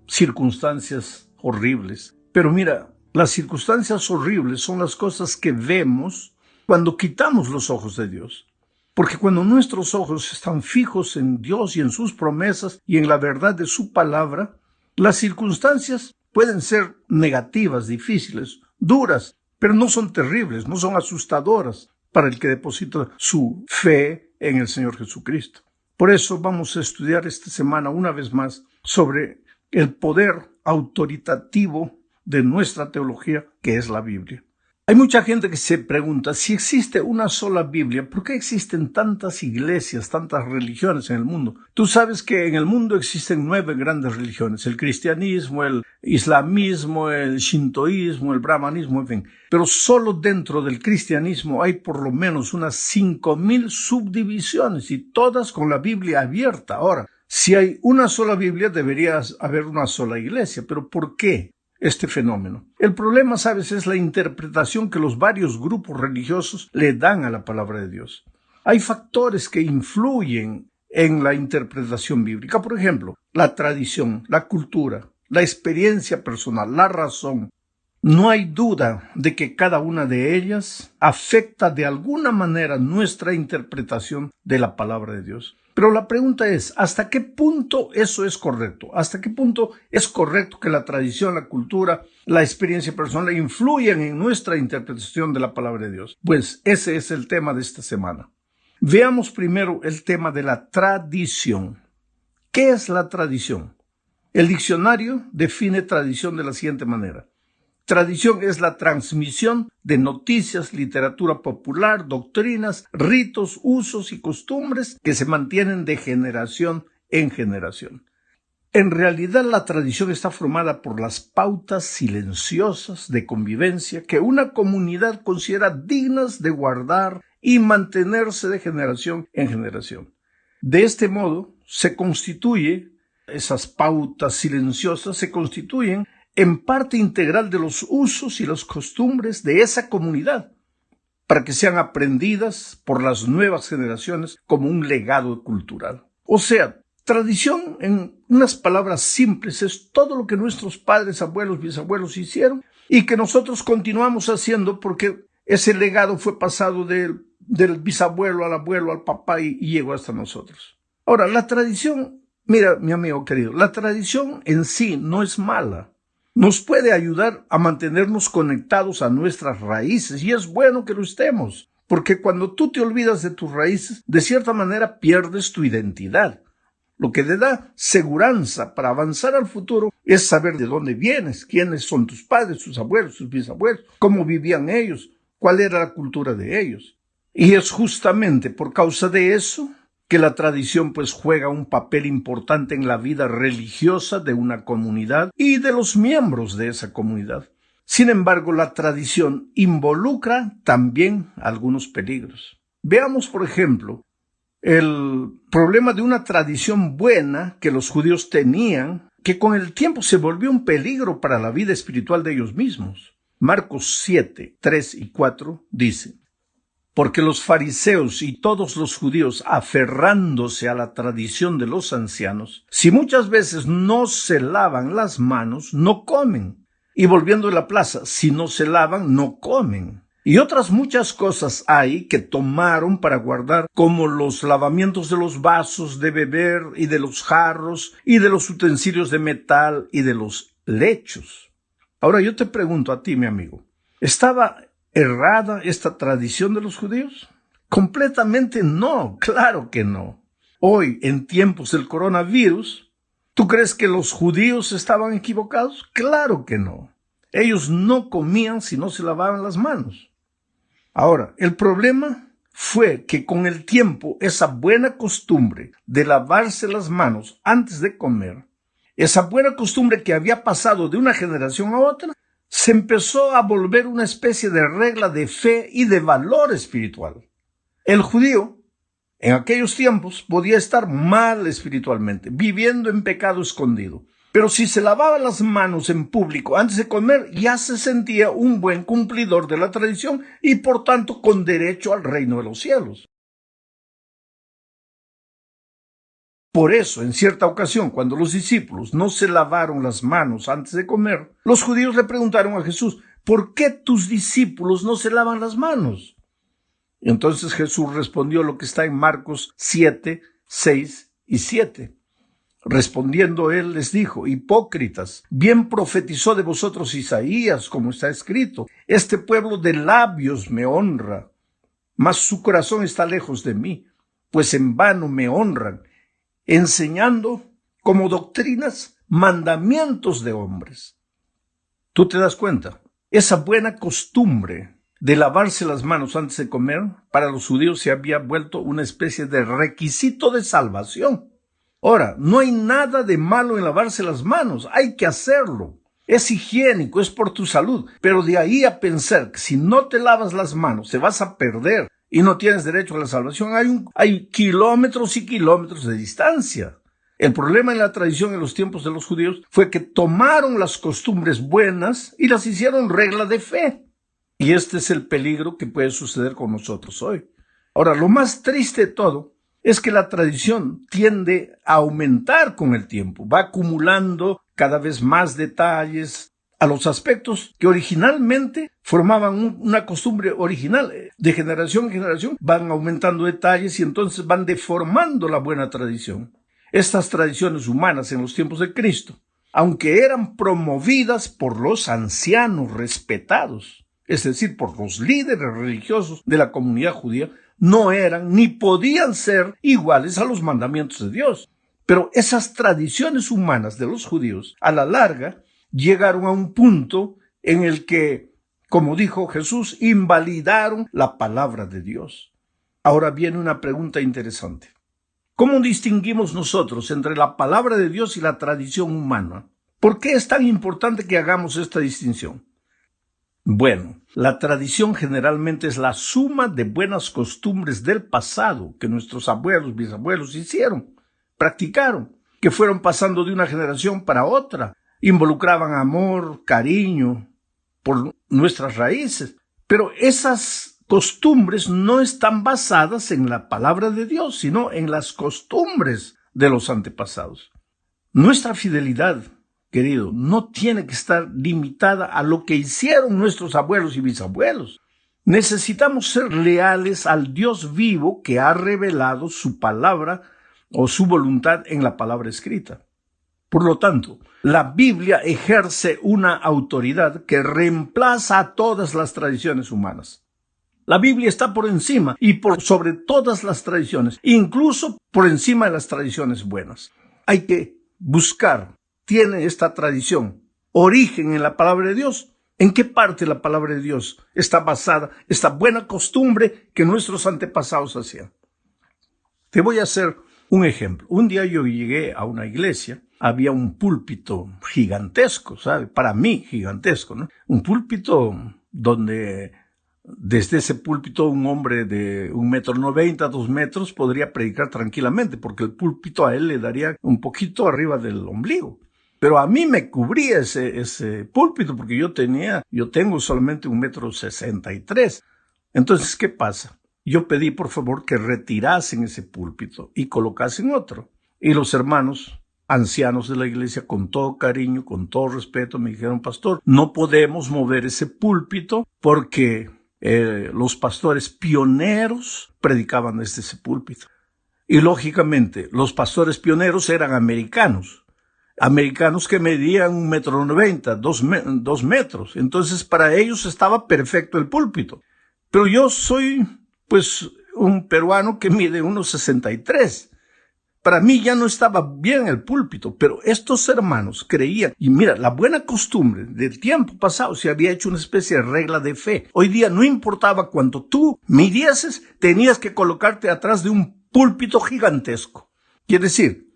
circunstancias horribles. Pero mira, las circunstancias horribles son las cosas que vemos cuando quitamos los ojos de Dios. Porque cuando nuestros ojos están fijos en Dios y en sus promesas y en la verdad de su palabra, las circunstancias pueden ser negativas, difíciles, duras, pero no son terribles, no son asustadoras para el que deposita su fe en el Señor Jesucristo. Por eso vamos a estudiar esta semana una vez más sobre el poder autoritativo de nuestra teología, que es la Biblia. Hay mucha gente que se pregunta, si existe una sola Biblia, ¿por qué existen tantas iglesias, tantas religiones en el mundo? Tú sabes que en el mundo existen 9 grandes religiones, el cristianismo, el islamismo, el shintoísmo, el brahmanismo, en fin. Pero solo dentro del cristianismo hay por lo menos unas 5,000 subdivisiones y todas con la Biblia abierta. Ahora, si hay una sola Biblia, debería haber una sola iglesia. ¿Pero por qué este fenómeno? El problema, sabes, es la interpretación que los varios grupos religiosos le dan a la palabra de Dios. Hay factores que influyen en la interpretación bíblica. Por ejemplo, la tradición, la cultura, la experiencia personal, la razón. No hay duda de que cada una de ellas afecta de alguna manera nuestra interpretación de la palabra de Dios. Pero la pregunta es, ¿hasta qué punto eso es correcto? ¿Hasta qué punto es correcto que la tradición, la cultura, la experiencia personal influyan en nuestra interpretación de la palabra de Dios? Pues ese es el tema de esta semana. Veamos primero el tema de la tradición. ¿Qué es la tradición? El diccionario define tradición de la siguiente manera. Tradición es la transmisión de noticias, literatura popular, doctrinas, ritos, usos y costumbres que se mantienen de generación en generación. En realidad, la tradición está formada por las pautas silenciosas de convivencia que una comunidad considera dignas de guardar y mantenerse de generación en generación. De este modo, esas pautas silenciosas se constituyen en parte integral de los usos y las costumbres de esa comunidad, para que sean aprendidas por las nuevas generaciones como un legado cultural. O sea, tradición, en unas palabras simples, es todo lo que nuestros padres, abuelos, bisabuelos hicieron y que nosotros continuamos haciendo porque ese legado fue pasado del bisabuelo al abuelo, al papá y llegó hasta nosotros. Ahora, la tradición, mira, mi amigo querido, la tradición en sí no es mala. Nos puede ayudar a mantenernos conectados a nuestras raíces y es bueno que lo estemos, porque cuando tú te olvidas de tus raíces, de cierta manera pierdes tu identidad. Lo que te da seguranza para avanzar al futuro es saber de dónde vienes, quiénes son tus padres, tus abuelos, tus bisabuelos, cómo vivían ellos, cuál era la cultura de ellos. Y es justamente por causa de eso que la tradición pues juega un papel importante en la vida religiosa de una comunidad y de los miembros de esa comunidad. Sin embargo, la tradición involucra también algunos peligros. Veamos, por ejemplo, el problema de una tradición buena que los judíos tenían, que con el tiempo se volvió un peligro para la vida espiritual de ellos mismos. Marcos 7, 3 y 4 dice: porque los fariseos y todos los judíos, aferrándose a la tradición de los ancianos, si muchas veces no se lavan las manos, no comen. Y volviendo a la plaza, si no se lavan, no comen. Y otras muchas cosas hay que tomaron para guardar, como los lavamientos de los vasos de beber y de los jarros y de los utensilios de metal y de los lechos. Ahora yo te pregunto a ti, mi amigo, ¿estaba errada esta tradición de los judíos? Completamente no, claro que no. Hoy, en tiempos del coronavirus, ¿tú crees que los judíos estaban equivocados? Claro que no. Ellos no comían si no se lavaban las manos. Ahora, el problema fue que con el tiempo esa buena costumbre de lavarse las manos antes de comer, esa buena costumbre que había pasado de una generación a otra, se empezó a volver una especie de regla de fe y de valor espiritual. El judío, en aquellos tiempos, podía estar mal espiritualmente, viviendo en pecado escondido. Pero si se lavaba las manos en público antes de comer, ya se sentía un buen cumplidor de la tradición y, por tanto, con derecho al reino de los cielos. Por eso, en cierta ocasión, cuando los discípulos no se lavaron las manos antes de comer, los judíos le preguntaron a Jesús, ¿por qué tus discípulos no se lavan las manos? Y entonces Jesús respondió lo que está en Marcos 7, 6 y 7. Respondiendo él les dijo, hipócritas, bien profetizó de vosotros Isaías, como está escrito, este pueblo de labios me honra, mas su corazón está lejos de mí, pues en vano me honran, enseñando como doctrinas mandamientos de hombres. ¿Tú te das cuenta? Esa buena costumbre de lavarse las manos antes de comer, para los judíos se había vuelto una especie de requisito de salvación. Ahora, no hay nada de malo en lavarse las manos, hay que hacerlo. Es higiénico, es por tu salud, pero de ahí a pensar que si no te lavas las manos te vas a perder y no tienes derecho a la salvación, hay kilómetros y kilómetros de distancia. El problema en la tradición en los tiempos de los judíos fue que tomaron las costumbres buenas y las hicieron regla de fe. Y este es el peligro que puede suceder con nosotros hoy. Ahora, lo más triste de todo es que la tradición tiende a aumentar con el tiempo, va acumulando cada vez más detalles a los aspectos que originalmente formaban una costumbre original. De generación en generación van aumentando detalles y entonces van deformando la buena tradición. Estas tradiciones humanas en los tiempos de Cristo, aunque eran promovidas por los ancianos respetados, es decir, por los líderes religiosos de la comunidad judía, no eran ni podían ser iguales a los mandamientos de Dios. Pero esas tradiciones humanas de los judíos, a la larga, llegaron a un punto en el que, como dijo Jesús, invalidaron la palabra de Dios. Ahora viene una pregunta interesante. ¿Cómo distinguimos nosotros entre la palabra de Dios y la tradición humana? ¿Por qué es tan importante que hagamos esta distinción? Bueno, la tradición generalmente es la suma de buenas costumbres del pasado que nuestros abuelos, bisabuelos hicieron, practicaron, que fueron pasando de una generación para otra, involucraban amor, cariño por nuestras raíces, pero esas costumbres no están basadas en la palabra de Dios, sino en las costumbres de los antepasados. Nuestra fidelidad, querido, no tiene que estar limitada a lo que hicieron nuestros abuelos y bisabuelos. Necesitamos ser leales al Dios vivo que ha revelado su palabra o su voluntad en la palabra escrita. Por lo tanto, la Biblia ejerce una autoridad que reemplaza a todas las tradiciones humanas. La Biblia está por encima y por sobre todas las tradiciones, incluso por encima de las tradiciones buenas. Hay que buscar, ¿tiene esta tradición origen en la palabra de Dios? ¿En qué parte de la palabra de Dios está basada esta buena costumbre que nuestros antepasados hacían? Te voy a hacer un ejemplo. Un día yo llegué a una iglesia, había un púlpito gigantesco, ¿sabe? Para mí gigantesco, ¿no? Un púlpito donde desde ese púlpito un hombre de 1,90 m, 2 metros podría predicar tranquilamente, porque el púlpito a él le daría un poquito arriba del ombligo. Pero a mí me cubría ese púlpito porque yo tengo solamente 1,63 m. Entonces, ¿qué pasa? Yo pedí por favor que retirasen ese púlpito y colocasen otro. Y los hermanos ancianos de la iglesia, con todo cariño, con todo respeto, me dijeron, pastor, no podemos mover ese púlpito porque los pastores pioneros predicaban desde ese púlpito. Y lógicamente, los pastores pioneros eran americanos que medían 1,90 m, 2 metros. Entonces, para ellos estaba perfecto el púlpito. Pero yo soy, un peruano que mide 1,63 m. Para mí ya no estaba bien el púlpito, pero estos hermanos creían, y mira, la buena costumbre del tiempo pasado se había hecho una especie de regla de fe. Hoy día no importaba cuánto tú midieses, tenías que colocarte atrás de un púlpito gigantesco. Quiere decir,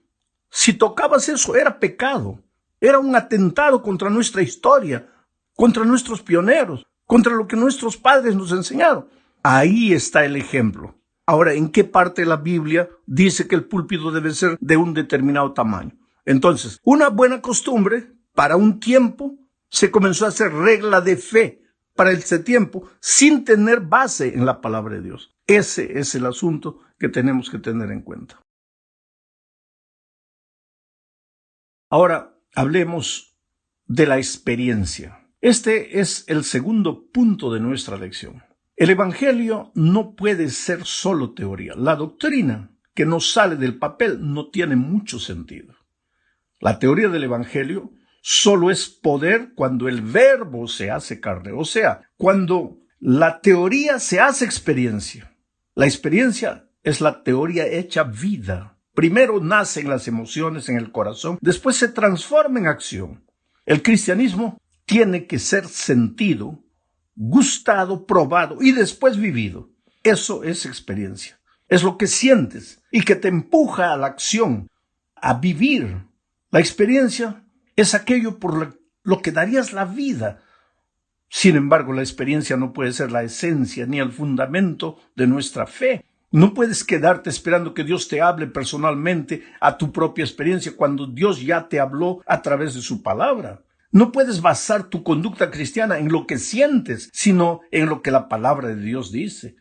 si tocabas eso era pecado, era un atentado contra nuestra historia, contra nuestros pioneros, contra lo que nuestros padres nos enseñaron. Ahí está el ejemplo. Ahora, ¿en qué parte de la Biblia dice que el púlpito debe ser de un determinado tamaño? Entonces, una buena costumbre para un tiempo se comenzó a hacer regla de fe para ese tiempo sin tener base en la palabra de Dios. Ese es el asunto que tenemos que tener en cuenta. Ahora hablemos de la experiencia. Este es el segundo punto de nuestra lección. El Evangelio no puede ser solo teoría. La doctrina que nos sale del papel no tiene mucho sentido. La teoría del Evangelio solo es poder cuando el verbo se hace carne, o sea, cuando la teoría se hace experiencia. La experiencia es la teoría hecha vida. Primero nacen las emociones en el corazón, después se transforma en acción. El cristianismo tiene que ser sentido, gustado, probado y después vivido. Eso es experiencia. Es lo que sientes y que te empuja a la acción, a vivir. La experiencia es aquello por lo que darías la vida. Sin embargo, la experiencia no puede ser la esencia ni el fundamento de nuestra fe. No puedes quedarte esperando que Dios te hable personalmente a tu propia experiencia cuando Dios ya te habló a través de su palabra. No puedes basar tu conducta cristiana en lo que sientes, sino en lo que la palabra de Dios dice.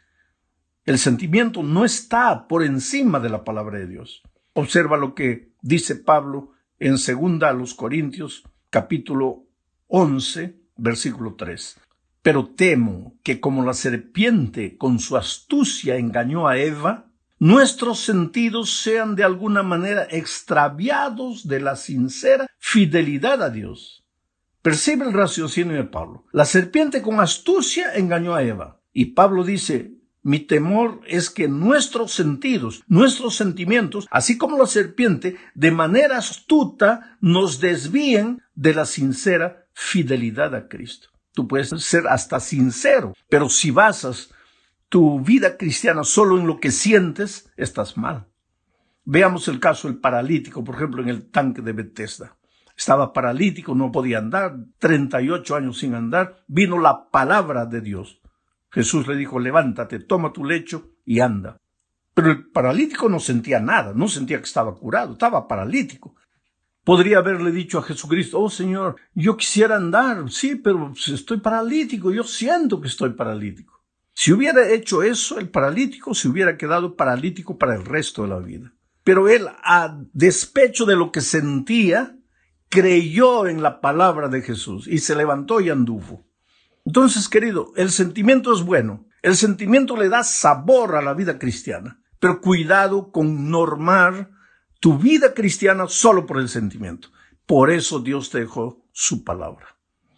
El sentimiento no está por encima de la palabra de Dios. Observa lo que dice Pablo en 2 Corintios, capítulo 11, versículo 3. Pero temo que como la serpiente con su astucia engañó a Eva, nuestros sentidos sean de alguna manera extraviados de la sincera fidelidad a Dios. Percibe el raciocinio de Pablo. La serpiente con astucia engañó a Eva. Y Pablo dice, mi temor es que nuestros sentidos, nuestros sentimientos, así como la serpiente, de manera astuta nos desvíen de la sincera fidelidad a Cristo. Tú puedes ser hasta sincero, pero si basas tu vida cristiana solo en lo que sientes, estás mal. Veamos el caso del paralítico, por ejemplo, en el tanque de Bethesda. Estaba paralítico, no podía andar, 38 años sin andar. Vino la palabra de Dios. Jesús le dijo, levántate, toma tu lecho y anda. Pero el paralítico no sentía nada, no sentía que estaba curado, estaba paralítico. Podría haberle dicho a Jesucristo, oh Señor, yo quisiera andar, sí, pero estoy paralítico, yo siento que estoy paralítico. Si hubiera hecho eso, el paralítico se hubiera quedado paralítico para el resto de la vida. Pero él, a despecho de lo que sentía, creyó en la palabra de Jesús y se levantó y anduvo. Entonces, querido, el sentimiento es bueno. El sentimiento le da sabor a la vida cristiana. Pero cuidado con normar tu vida cristiana solo por el sentimiento. Por eso Dios te dejó su palabra.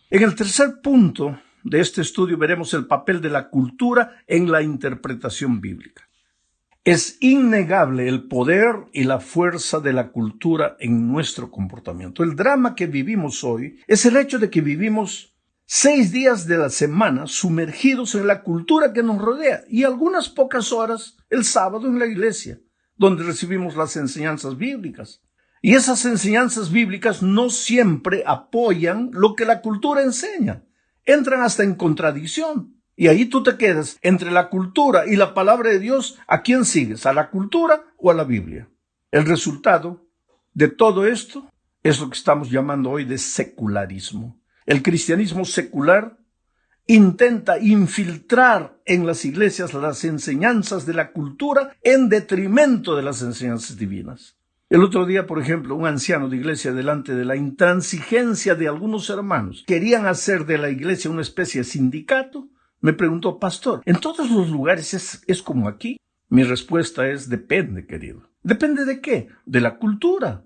En el tercer punto de este estudio veremos el papel de la cultura en la interpretación bíblica. Es innegable el poder y la fuerza de la cultura en nuestro comportamiento. El drama que vivimos hoy es el hecho de que vivimos 6 días de la semana sumergidos en la cultura que nos rodea y algunas pocas horas el sábado en la iglesia, donde recibimos las enseñanzas bíblicas. Y esas enseñanzas bíblicas no siempre apoyan lo que la cultura enseña. Entran hasta en contradicción. Y ahí tú te quedas entre la cultura y la palabra de Dios. ¿A quién sigues? ¿A la cultura o a la Biblia? El resultado de todo esto es lo que estamos llamando hoy de secularismo. El cristianismo secular intenta infiltrar en las iglesias las enseñanzas de la cultura en detrimento de las enseñanzas divinas. El otro día, por ejemplo, un anciano de iglesia, delante de la intransigencia de algunos hermanos, querían hacer de la iglesia una especie de sindicato. Me preguntó, pastor, ¿en todos los lugares es como aquí? Mi respuesta es, depende, querido. ¿Depende de qué? De la cultura.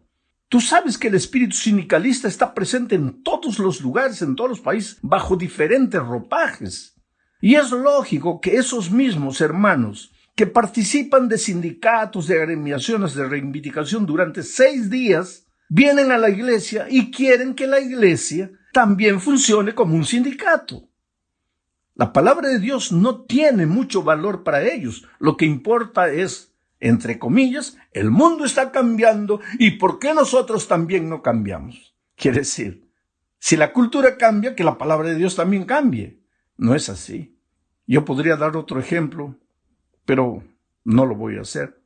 Tú sabes que el espíritu sindicalista está presente en todos los lugares, en todos los países, bajo diferentes ropajes. Y es lógico que esos mismos hermanos que participan de sindicatos, de agremiaciones de reivindicación durante 6 días, vienen a la iglesia y quieren que la iglesia también funcione como un sindicato. La palabra de Dios no tiene mucho valor para ellos. Lo que importa es, entre comillas, el mundo está cambiando y ¿por qué nosotros también no cambiamos? Quiere decir, si la cultura cambia, que la palabra de Dios también cambie. No es así. Yo podría dar otro ejemplo, pero no lo voy a hacer.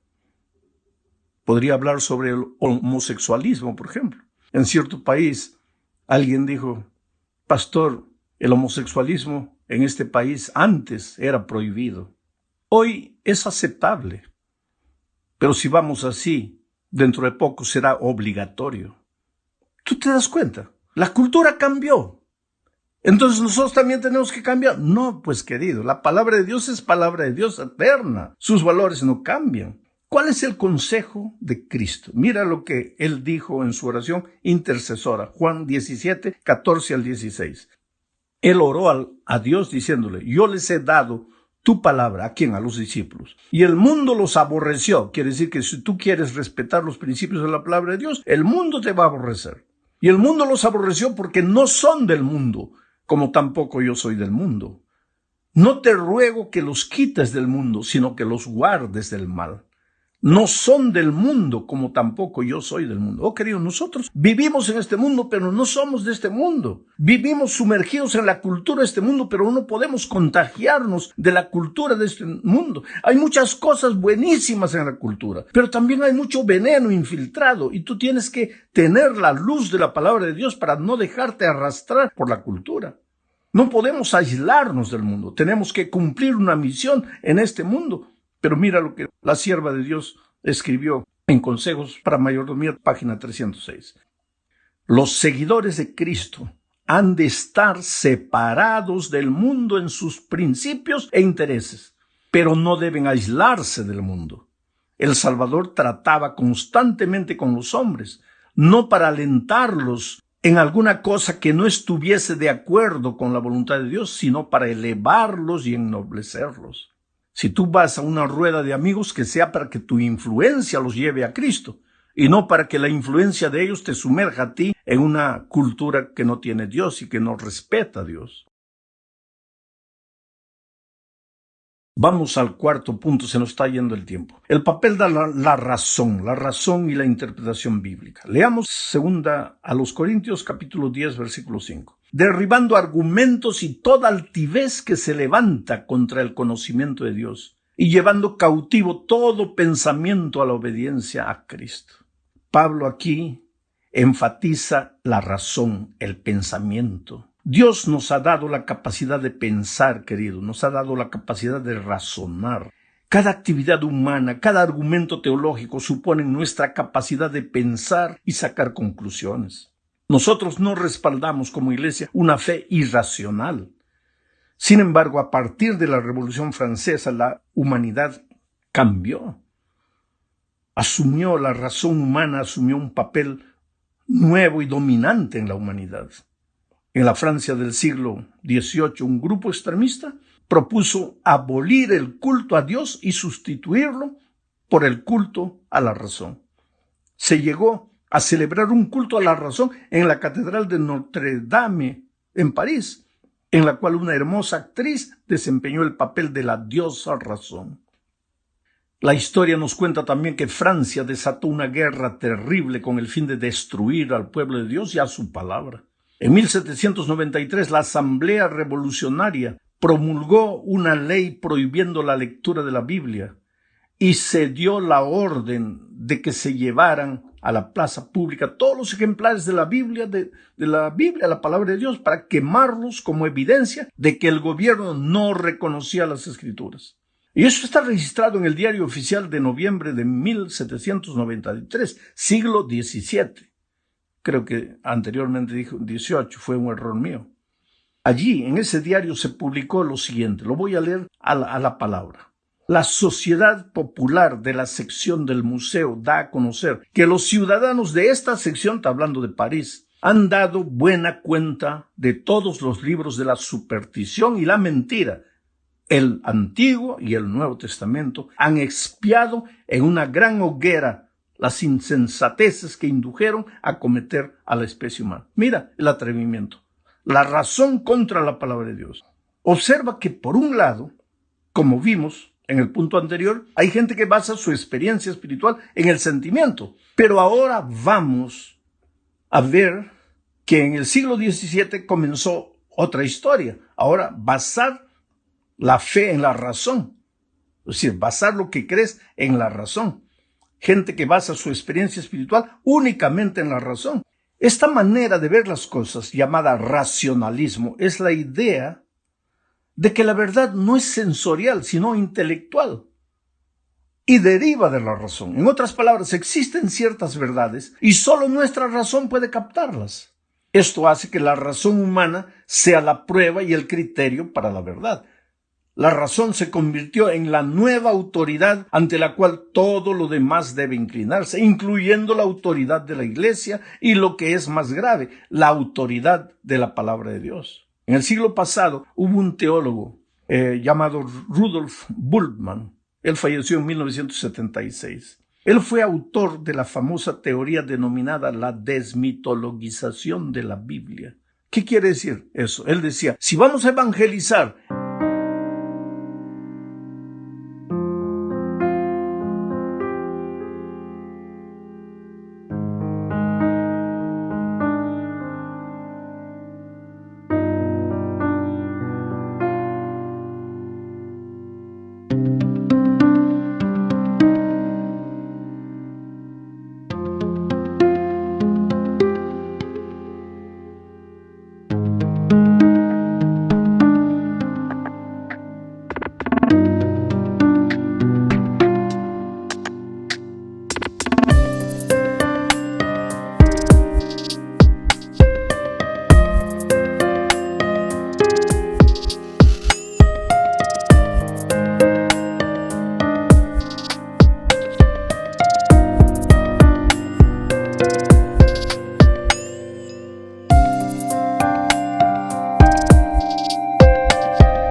Podría hablar sobre el homosexualismo, por ejemplo. En cierto país, alguien dijo, pastor, el homosexualismo en este país antes era prohibido. Hoy es aceptable. Pero si vamos así, dentro de poco será obligatorio. ¿Tú te das cuenta? La cultura cambió. Entonces nosotros también tenemos que cambiar. No, pues querido, la palabra de Dios es palabra de Dios eterna. Sus valores no cambian. ¿Cuál es el consejo de Cristo? Mira lo que Él dijo en su oración intercesora, Juan 17, 14 al 16. Él oró a Dios diciéndole, yo les he dado tu palabra. ¿A quién? A los discípulos. Y el mundo los aborreció. Quiere decir que si tú quieres respetar los principios de la palabra de Dios, el mundo te va a aborrecer. Y el mundo los aborreció porque no son del mundo, como tampoco yo soy del mundo. No te ruego que los quites del mundo, sino que los guardes del mal. No son del mundo, como tampoco yo soy del mundo. Oh, querido, nosotros vivimos en este mundo, pero no somos de este mundo. Vivimos sumergidos en la cultura de este mundo, pero no podemos contagiarnos de la cultura de este mundo. Hay muchas cosas buenísimas en la cultura, pero también hay mucho veneno infiltrado, y tú tienes que tener la luz de la palabra de Dios para no dejarte arrastrar por la cultura. No podemos aislarnos del mundo. Tenemos que cumplir una misión en este mundo. Pero mira lo que la sierva de Dios escribió en Consejos para Mayordomía, página 306. Los seguidores de Cristo han de estar separados del mundo en sus principios e intereses, pero no deben aislarse del mundo. El Salvador trataba constantemente con los hombres, no para alentarlos en alguna cosa que no estuviese de acuerdo con la voluntad de Dios, sino para elevarlos y ennoblecerlos. Si tú vas a una rueda de amigos, que sea para que tu influencia los lleve a Cristo y no para que la influencia de ellos te sumerja a ti en una cultura que no tiene Dios y que no respeta a Dios. Vamos al cuarto punto, se nos está yendo el tiempo. El papel de la razón y la interpretación bíblica. Leamos 2 Corintios capítulo 10, versículo 5. Derribando argumentos y toda altivez que se levanta contra el conocimiento de Dios y llevando cautivo todo pensamiento a la obediencia a Cristo. Pablo aquí enfatiza la razón, el pensamiento. Dios nos ha dado la capacidad de pensar, querido, nos ha dado la capacidad de razonar. Cada actividad humana, cada argumento teológico supone nuestra capacidad de pensar y sacar conclusiones. Nosotros no respaldamos como iglesia una fe irracional. Sin embargo, a partir de la Revolución Francesa, la humanidad cambió. La razón humana asumió un papel nuevo y dominante en la humanidad. En la Francia del siglo XVIII, un grupo extremista propuso abolir el culto a Dios y sustituirlo por el culto a la razón. Se llegó a celebrar un culto a la razón en la Catedral de Notre Dame, en París, en la cual una hermosa actriz desempeñó el papel de la diosa razón. La historia nos cuenta también que Francia desató una guerra terrible con el fin de destruir al pueblo de Dios y a su palabra. En 1793, la Asamblea Revolucionaria promulgó una ley prohibiendo la lectura de la Biblia y se dio la orden de que se llevaran a la plaza pública todos los ejemplares de la Biblia, la palabra de Dios, para quemarlos como evidencia de que el gobierno no reconocía las Escrituras. Y eso está registrado en el Diario Oficial de noviembre de 1793, siglo XVII. Creo que anteriormente dijo 18, fue un error mío. Allí, en ese diario, se publicó lo siguiente, lo voy a leer a la palabra. La Sociedad Popular de la sección del museo da a conocer que los ciudadanos de esta sección, está hablando de París, han dado buena cuenta de todos los libros de la superstición y la mentira. El Antiguo y el Nuevo Testamento han expiado en una gran hoguera las insensateces que indujeron a cometer a la especie humana. Mira el atrevimiento, la razón contra la palabra de Dios. Observa que por un lado, como vimos en el punto anterior, hay gente que basa su experiencia espiritual en el sentimiento. Pero ahora vamos a ver que en el siglo XVII comenzó otra historia. Ahora, basar la fe en la razón. Es decir, basar lo que crees en la razón. Gente que basa su experiencia espiritual únicamente en la razón. Esta manera de ver las cosas, llamada racionalismo, es la idea de que la verdad no es sensorial, sino intelectual. y deriva de la razón. En otras palabras, existen ciertas verdades y solo nuestra razón puede captarlas. Esto hace que la razón humana sea la prueba y el criterio para la verdad. La razón se convirtió en la nueva autoridad ante la cual todo lo demás debe inclinarse, incluyendo la autoridad de la Iglesia y, lo que es más grave, la autoridad de la palabra de Dios. En el siglo pasado hubo un teólogo llamado Rudolf Bultmann. Él falleció en 1976. Él fue autor de la famosa teoría denominada la desmitologización de la Biblia. ¿Qué quiere decir eso? Él decía, si vamos a evangelizar,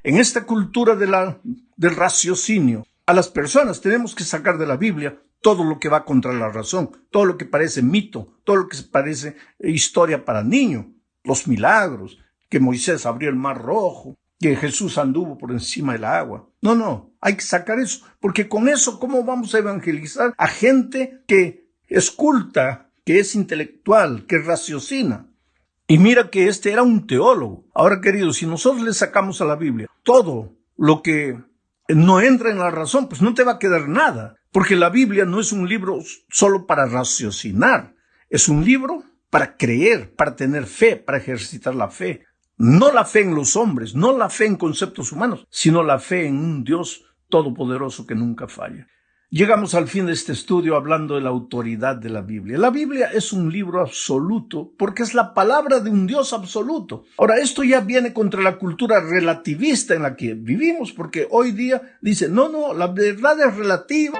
en esta cultura del raciocinio, a las personas tenemos que sacar de la Biblia todo lo que va contra la razón, todo lo que parece mito, todo lo que parece historia para niños, los milagros, que Moisés abrió el mar rojo, que Jesús anduvo por encima del agua. No, hay que sacar eso, porque con eso, ¿cómo vamos a evangelizar a gente que es culta, que es intelectual, que raciocina? Y mira que este era un teólogo. Ahora, queridos, si nosotros le sacamos a la Biblia todo lo que no entra en la razón, pues no te va a quedar nada. Porque la Biblia no es un libro solo para raciocinar. Es un libro para creer, para tener fe, para ejercitar la fe. No la fe en los hombres, no la fe en conceptos humanos, sino la fe en un Dios todopoderoso que nunca falla. Llegamos al fin de este estudio hablando de la autoridad de la Biblia. La Biblia es un libro absoluto porque es la palabra de un Dios absoluto. Ahora, esto ya viene contra la cultura relativista en la que vivimos, porque hoy día dice, no, la verdad es relativa.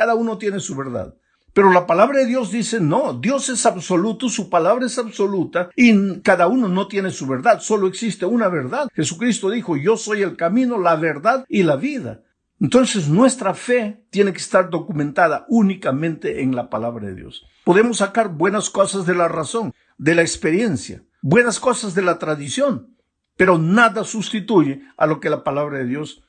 Cada uno tiene su verdad. Pero la palabra de Dios dice, no, Dios es absoluto, su palabra es absoluta y cada uno no tiene su verdad, solo existe una verdad. Jesucristo dijo, yo soy el camino, la verdad y la vida. Entonces nuestra fe tiene que estar documentada únicamente en la palabra de Dios. Podemos sacar buenas cosas de la razón, de la experiencia, buenas cosas de la tradición, pero nada sustituye a lo que la palabra de Dios